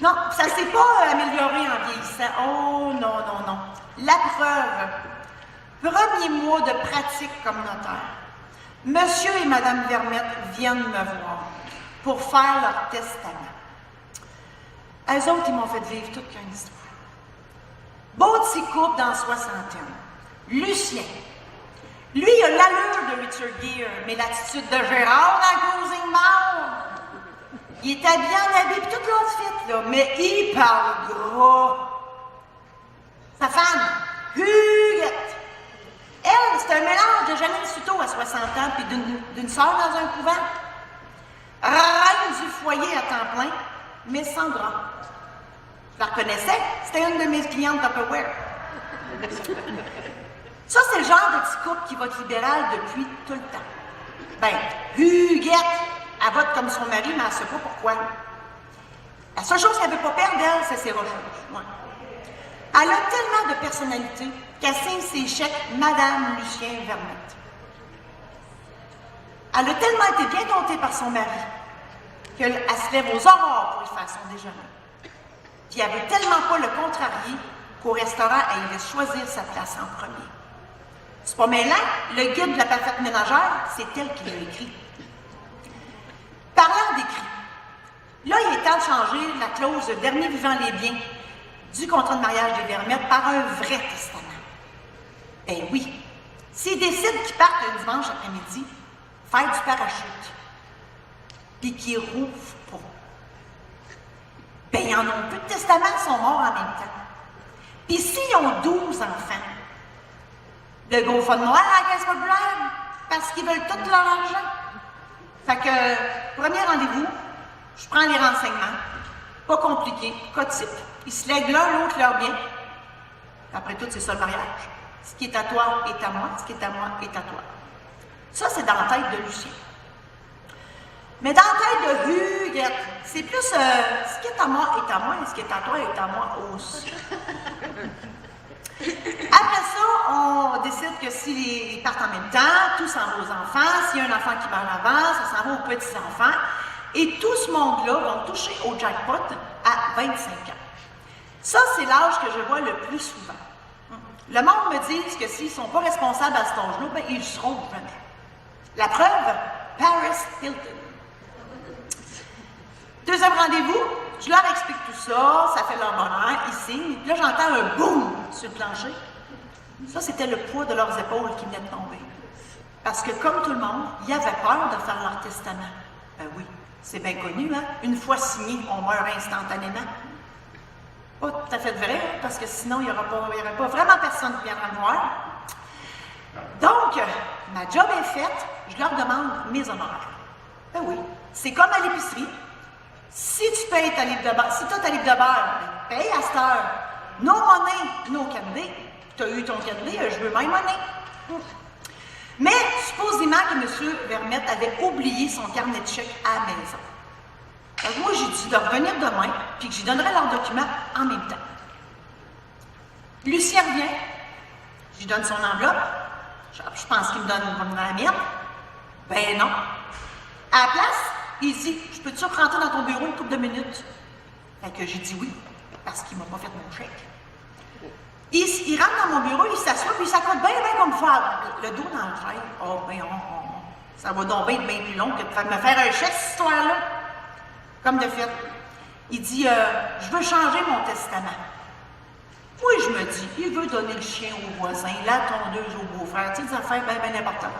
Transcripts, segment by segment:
Non, ça ne s'est pas amélioré en vieillissant. Oh non, non, non. La preuve. Premier mois de pratique comme notaire. Monsieur et Madame Vermette viennent me voir pour faire leur testament. Eux autres, ils m'ont fait vivre toute une histoire. Beau petit couple dans la soixantaine. Lucien. Lui, il a l'allure de Richard Gere, mais l'attitude de Gérard à Cruising Mall. Il est habillé en habit, puis toute l'outfit, là, mais il parle gros. Sa femme, Huguette. Elle, c'est un mélange de Janine Suto à 60 ans, puis d'une sœur dans un couvent. Reine du foyer à temps plein, mais sans drap. Je la reconnaissais, c'était une de mes clientes Tupperware. Ça, c'est le genre de petit couple qui vote libéral depuis tout le temps. Ben, Huguette, elle vote comme son mari, mais elle ne sait pas pourquoi. La seule chose qu'elle ne veut pas perdre, elle, c'est ses recherches. Ouais. Elle a tellement de personnalité qu'elle signe ses chèques Madame Lucien Vermette. Elle a tellement été bien domptée par son mari qu'elle se lève aux aurores pour y faire son déjeuner. Puis elle veut tellement pas le contrarier qu'au restaurant, elle laisse choisir sa place en premier. C'est pas mêlant, le guide de la parfaite ménagère, c'est elle qui l'a écrit. Parlant d'écrit, là, il est temps de changer la clause « dernier vivant les biens » du contrat de mariage des Vermettes par un vrai testament. Ben oui, s'ils décident qu'ils partent un dimanche après-midi, faire du parachute, puis qu'ils rouvrent pas, ben ils en ont plus de testament, ils sont morts en même temps. Puis s'ils ont 12 enfants, le GoFundMe à la Caisse populaire, parce qu'ils veulent tout leur argent. Fait que, premier rendez-vous, je prends les renseignements, pas compliqué, cas type. Ils se lèguent l'un l'autre leur bien. Après tout, c'est ça le mariage. Ce qui est à toi est à moi, ce qui est à moi est à toi. Ça, c'est dans la tête de Lucien. Mais dans la tête de Huguette, c'est plus ce qui est à moi est à moi et ce qui est à toi est à moi aussi. Après ça, on décide que s'ils partent en même temps, tout s'en va aux enfants. S'il y a un enfant qui meurt avant, ça s'en va aux petits-enfants. Et tout ce monde-là vont toucher au jackpot à 25 ans. Ça, c'est l'âge que je vois le plus souvent. Le monde me dit que s'ils ne sont pas responsables à cet âge-là, ben, ils ne seront jamais. La preuve, Paris Hilton. Deuxième rendez-vous, je leur explique tout ça, ça fait leur bonheur, ils signent. Puis là, j'entends un boum sur le plancher. Ça, c'était le poids de leurs épaules qui venait de tomber. Parce que, comme tout le monde, ils avaient peur de faire leur testament. Ben oui, c'est bien connu, hein? Une fois signé, on meurt instantanément. Pas tout à fait vrai, parce que sinon, il n'y aurait pas vraiment personne qui viendra me voir. Donc, ma job est faite, je leur demande mes honoraires. Ben oui, c'est comme à l'épicerie. Si tu payes ta livre de beurre, si tu as ta livre de beurre, ben, paye à cette heure. No money, no candy. Tu as eu ton candy, je veux my money. Mais, supposément que M. Vermette avait oublié son carnet de chèques à la maison. Donc, moi, j'ai dit de revenir demain, puis que j'y donnerai leurs documents en même temps. Lucien revient, je lui donne son enveloppe. Je pense qu'il me donne la mienne. Ben non. À la place, il dit, je peux-tu rentrer dans ton bureau une couple de minutes? Fait que j'ai dit oui, parce qu'il ne m'a pas fait mon chèque. Il rentre dans mon bureau, il s'assoit, puis il s'accorde bien comme faire le dos dans le fer. Oh, ben, ça va donc bien être bien plus long que de me faire un chèque, cette histoire-là. Comme de fait. Il dit, je veux changer mon testament. Oui, je me dis, il veut donner le chien au voisin, la tondeuse au beau-frère, tu sais, des affaires bien importantes.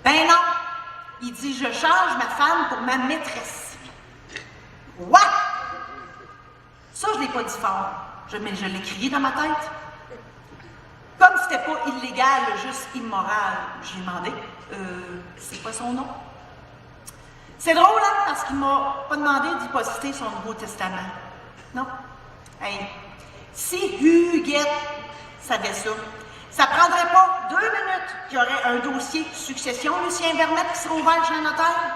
Ben non! Il dit, je change ma femme pour ma maîtresse. What? Ça, je ne l'ai pas dit fort, mais je l'ai crié dans ma tête. Comme c'était pas illégal, juste immoral, j'ai demandé, c'est quoi son nom? C'est drôle, hein, parce qu'il m'a pas demandé d'hypositer son Nouveau Testament. Non? Hey, si Huguette savait ça, ça prendrait pas 2 minutes qu'il y aurait un dossier succession Lucien Vermette qui serait ouvert chez un notaire.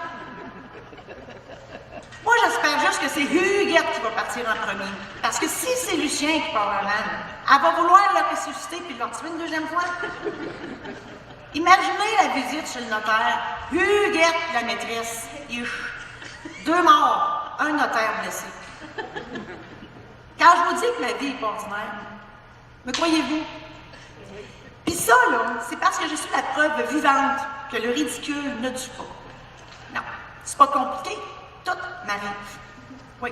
Moi, j'espère juste que c'est Huguette qui va partir en premier. Parce que si c'est Lucien qui part en l'âne, elle va vouloir le ressusciter puis le tuer une deuxième fois. Imaginez la visite chez le notaire. Huguette, la maîtresse, 2 morts. un notaire blessé. Quand je vous dis que ma vie est pas ordinaire, me croyez-vous? Puis ça, là, c'est parce que je suis la preuve vivante que le ridicule ne tue pas. Non, c'est pas compliqué, tout m'arrive. Oui.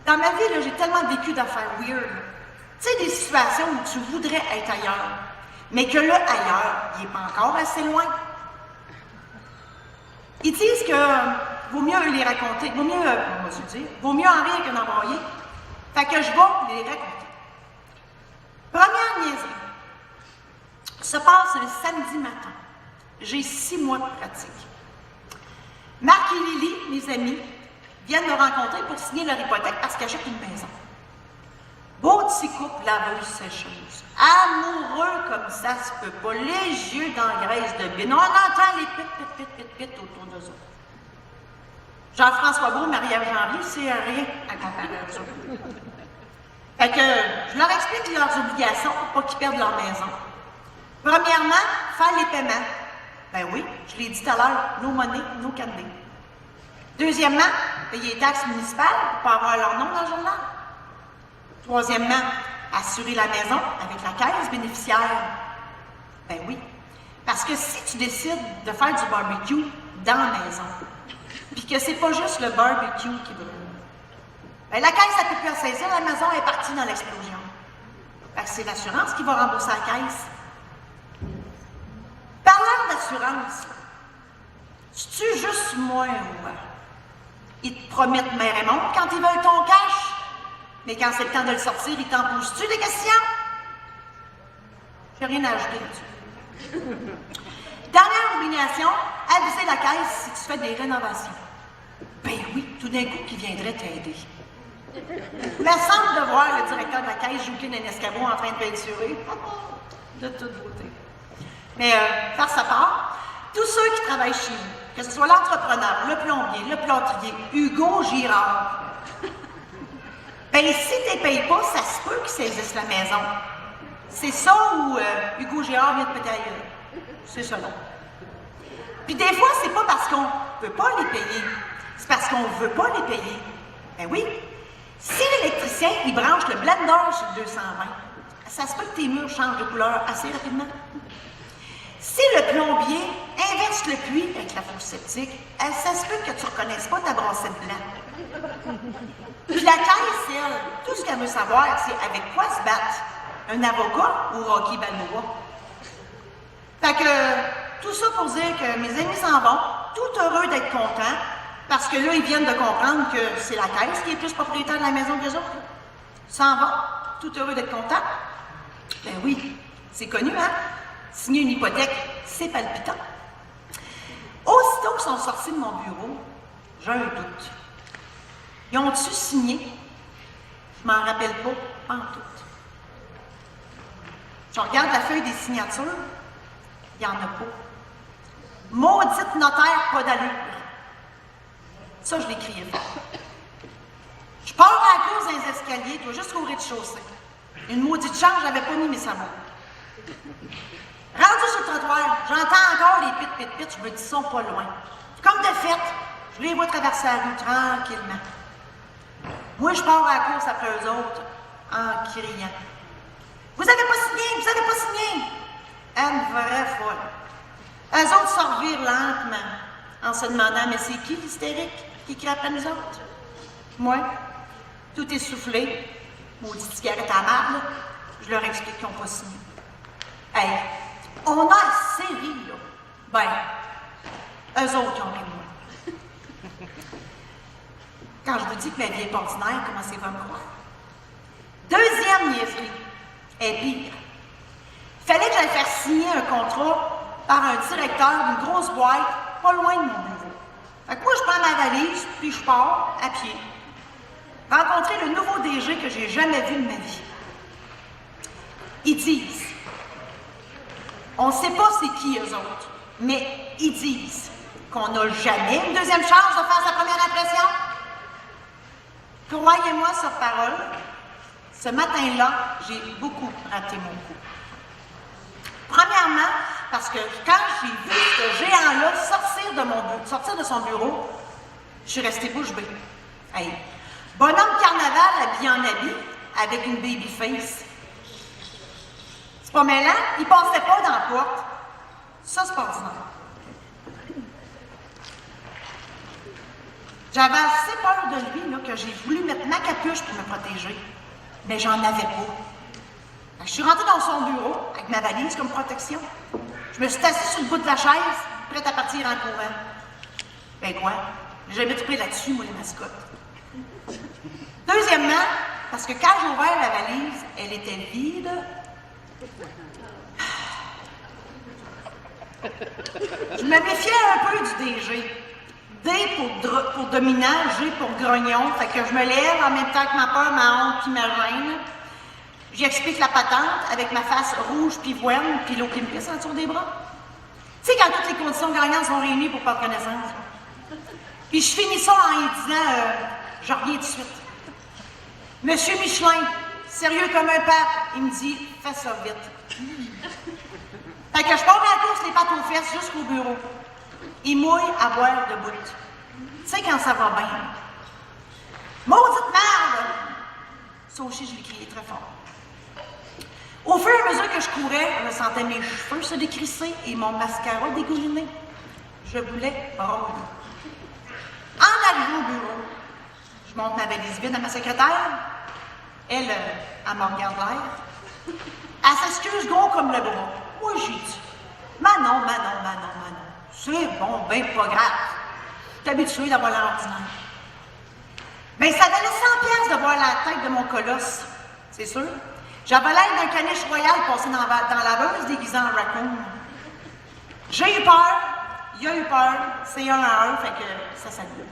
Dans ma vie, là, j'ai tellement vécu d'affaires weird. Tu sais, des situations où tu voudrais être ailleurs, mais que là, ailleurs, il n'est pas encore assez loin. Ils disent que vaut mieux les raconter, vaut mieux en rire que d'en broyer. Fait que je vais les raconter. Première niaiserie. Se passe le samedi matin. J'ai 6 mois de pratique. Marc et Lily, mes amis, viennent me rencontrer pour signer leur hypothèque parce qu'ils achètent une maison. Beau petit couple laveuse sécheuse. Amoureux comme ça se peut pas. Les yeux dans la graisse de bine. On entend les pit autour d'eux autres. Jean-François Brault, Marie-Ève Janvier, c'est rien à comparer à eux. Fait que je leur explique leurs obligations pour pas qu'ils perdent leur maison. Premièrement, faire les paiements. Ben oui, je l'ai dit tout à l'heure, no money, no candy. Deuxièmement, payer les taxes municipales pour pas avoir leur nom dans le journal. Troisièmement, assurer la maison avec la caisse bénéficiaire. Ben oui, parce que si tu décides de faire du barbecue dans la maison, puis que c'est pas juste le barbecue qui brûle, ben la caisse, ça peut plus saisir, la maison est partie dans l'explosion. Fait que c'est l'assurance qui va rembourser la caisse. Parlant d'assurance, c'est-tu juste moi ou ils te promettent mer et monde quand ils veulent ton cash, mais quand c'est le temps de le sortir, ils t'en posent-tu des questions? J'ai rien à ajouter là-dessus. Dernière obligation, aviser la caisse si tu fais des rénovations. Ben oui, tout d'un coup, qui viendrait t'aider. Il me semble de voir le directeur de la caisse jouer un escabeau en train de peinturer. De toute beauté. Mais, par sa part, tous ceux qui travaillent chez vous, que ce soit l'entrepreneur, le plombier, le plâtrier, Hugo Girard, ben si tu ne payes pas, ça se peut qu'ils saisissent la maison. C'est ça ou Hugo Girard vient de péter la gueule. C'est ça, non. Puis des fois, c'est pas parce qu'on ne peut pas les payer, c'est parce qu'on ne veut pas les payer. Ben oui. Si l'électricien, il branche le blender sur le 220, ça se peut que tes murs changent de couleur assez rapidement. Si le plombier inverse le puits avec la fosse septique, ça se peut que tu ne reconnaisses pas ta brassette blanche. Puis la caisse, elle, tout ce qu'elle veut savoir, c'est avec quoi se battre, un avocat ou Rocky Balboa. Fait que, tout ça pour dire que mes amis s'en vont, tout heureux d'être contents, parce que là, ils viennent de comprendre que c'est la caisse qui est plus propriétaire de la maison que les autres. S'en vont, tout heureux d'être contents. Ben oui, c'est connu, hein? Signer une hypothèque, c'est palpitant. Aussitôt qu'ils sont sortis de mon bureau, j'ai un doute. Ils ont-tu signé? Je m'en rappelle pas, en tout. Je regarde la feuille des signatures, il n'y en a pas. Maudite notaire, pas d'allure. Ça, je l'ai crié fort. Je pars à la course des escaliers, toi, juste au rez-de-chaussée. Une maudite chance, j'avais pas mis mes sabots. Rendu sur le trottoir, j'entends encore les pit, je me dis, ils sont pas loin. Comme de fait, je les vois traverser la rue tranquillement. Moi, je pars à la course après eux autres, en criant. Vous avez pas signé, vous avez pas signé! Une vraie folle. Eux autres se revirent lentement, en se demandant, mais c'est qui l'hystérique qui crie après nous autres? Moi, tout essoufflé, maudite cigarette à marde, je leur explique qu'ils n'ont pas signé. Hey, on a assez ri, là. Ben, eux autres, ils ont ri de moi. Quand je vous dis que ma vie est ordinaire, commencez-vous à me croire. Deuxième niaiserie est pire. Il fallait que j'aille faire signer un contrat par un directeur d'une grosse boîte pas loin de mon bureau. Fait que moi, je prends ma valise, puis je pars à pied. Rencontrer le nouveau DG que j'ai jamais vu de ma vie. Ils disent, on ne sait pas c'est qui eux autres, mais ils disent qu'on n'a jamais une deuxième chance de faire sa première impression. Croyez-moi sur parole, ce matin-là, j'ai beaucoup raté mon coup. Premièrement, parce que quand j'ai vu ce géant-là sortir de son bureau, Je suis restée bouche bée. Hey. Bonhomme carnaval habillé en habit, avec une baby face. C'est pas mêlant, il passait pas dans la porte. Ça, c'est pas ordinaire. J'avais assez peur de lui là, que j'ai voulu mettre ma capuche pour me protéger, mais j'en avais pas. Je suis rentrée dans son bureau avec ma valise comme protection. Je me suis assise sur le bout de la chaise, prête à partir en courant. Ben quoi? J'ai jamais trippé là-dessus, moi, les mascottes. Deuxièmement, parce que quand j'ai ouvert la valise, elle était vide. Je me méfiais un peu du DG. D pour dominant, G pour grognon. Fait que je me lève en même temps que ma peur, ma honte puis ma gêne. J'explique la patente avec ma face rouge pivoine puis l'eau qui me pisse en dessous des bras. Tu sais, quand toutes les conditions gagnantes sont réunies pour pas de connaissance. Puis je finis ça en lui disant je reviens tout de suite. Monsieur Michelin, sérieux comme un pape, il me dit fais ça vite. Fait que je pars à la course les pattes aux fesses jusqu'au bureau. Il mouille à boire debout. Tu sais quand ça va bien. Maudite merde! Ça aussi, je l'ai crié très fort. Au fur et à mesure que je courais, je me sentais mes cheveux se décrisser et mon mascara dégouliner. Je voulais rôder. En arrivant au bureau, je monte ma valise vide à ma secrétaire. Elle me regarde l'air. Elle s'excuse gros comme le bras. Moi, j'ai dit, Manon. C'est bon, ben pas grave. Je suis habituée d'avoir l'air ordinaire. Mais ça valait 100 piastres de voir la tête de mon colosse, c'est sûr. J'avais l'air d'un caniche royal passé dans la laveuse déguisé en raccoon. J'ai eu peur, il a eu peur, c'est un à un, fait que ça s'allume.